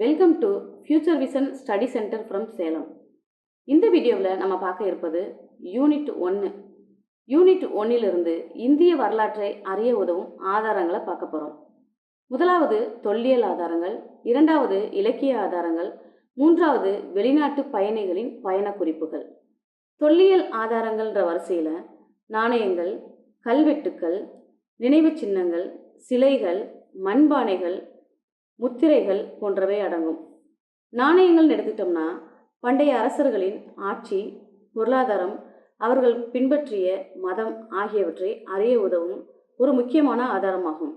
Welcome to future vision study centre from Salem. இந்த வீடியோவில் நம்ம பார்க்க இருப்பது யூனிட் 1. யூனிட் 1லிருந்து இந்திய வரலாற்றை அறிய உதவும் ஆதாரங்களை பார்க்க போகிறோம். முதலாவது தொல்லியல் ஆதாரங்கள், இரண்டாவது இலக்கிய ஆதாரங்கள், மூன்றாவது வெளிநாட்டு பயணிகளின் பயண குறிப்புகள். தொல்லியல் ஆதாரங்கள்ன்ற வரிசையில் நாணயங்கள், கல்வெட்டுக்கள், நினைவு சின்னங்கள், சிலைகள், மண்பானைகள், முத்திரைகள் போன்றவை அடங்கும். நாணயங்கள் எடுத்துட்டோம்னா பண்டைய அரசர்களின் ஆட்சி, பொருளாதாரம், அவர்கள் பின்பற்றிய மதம் ஆகியவற்றை அறிய உதவும் ஒரு முக்கியமான ஆதாரமாகும்.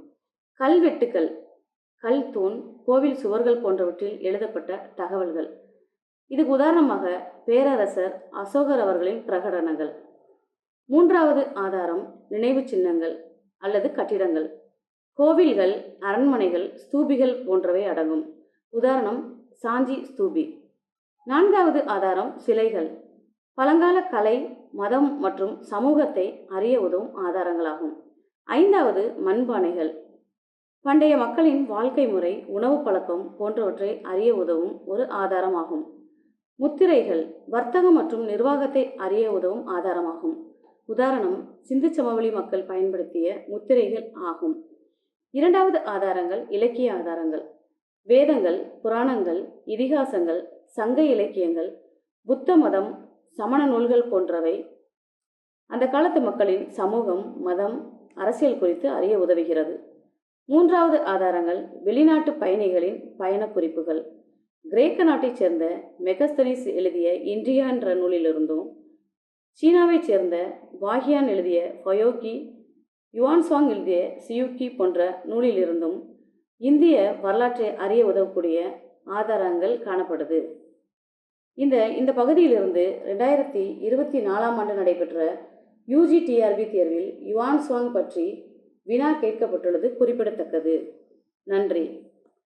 கல்வெட்டுக்கள், கல் தூண், கோவில் சுவர்கள் போன்றவற்றில் எழுதப்பட்ட தகவல்கள். இதுக்கு உதாரணமாக பேரரசர் அசோகர் அவர்களின் பிரகடனங்கள். மூன்றாவது ஆதாரம் நினைவு சின்னங்கள் அல்லது கட்டிடங்கள். கோவில்கள், அரண்மனைகள், ஸ்தூபிகள் போன்றவை அடங்கும். உதாரணம் சாஞ்சி ஸ்தூபி. நான்காவது ஆதாரம் சிலைகள். பழங்கால கலை, மதம் மற்றும் சமூகத்தை அறிய உதவும் ஆதாரங்களாகும். ஐந்தாவது மண்பானைகள். பண்டைய மக்களின் வாழ்க்கை முறை, உணவு பழக்கம் போன்றவற்றை அறிய உதவும் ஒரு ஆதாரமாகும். முத்திரைகள் வர்த்தகம் மற்றும் நிர்வாகத்தை அறிய உதவும் ஆதாரமாகும். உதாரணம் சிந்து சமவெளி மக்கள் பயன்படுத்திய முத்திரைகள் ஆகும். இரண்டாவது ஆதாரங்கள் இலக்கிய ஆதாரங்கள். வேதங்கள், புராணங்கள், இதிகாசங்கள், சங்க இலக்கியங்கள், புத்த மதம், சமண நூல்கள் போன்றவை அந்த காலத்து மக்களின் சமூகம், மதம், அரசியல் குறித்து அறிய உதவுகிறது. மூன்றாவது ஆதாரங்கள் வெளிநாட்டு பயணிகளின் பயண குறிப்புகள். கிரேக்க நாட்டைச் சேர்ந்த மெகஸ்தனிஸ் எழுதிய இந்தியா என்ற நூலிலிருந்தும், சீனாவைச் சேர்ந்த வாஹியான் எழுதிய ஃபயோகி, யுவான்சுவாங் எழுதிய சியூக்கி போன்ற நூலிலிருந்தும் இந்திய வரலாற்றை அறிய உதவக்கூடிய ஆதாரங்கள் காணப்படுது. இந்த பகுதியிலிருந்து 2024 நடைபெற்ற UGTRB தேர்வில் யுவான்சுவாங் பற்றி வினா கேட்கப்பட்டுள்ளது குறிப்பிடத்தக்கது. நன்றி.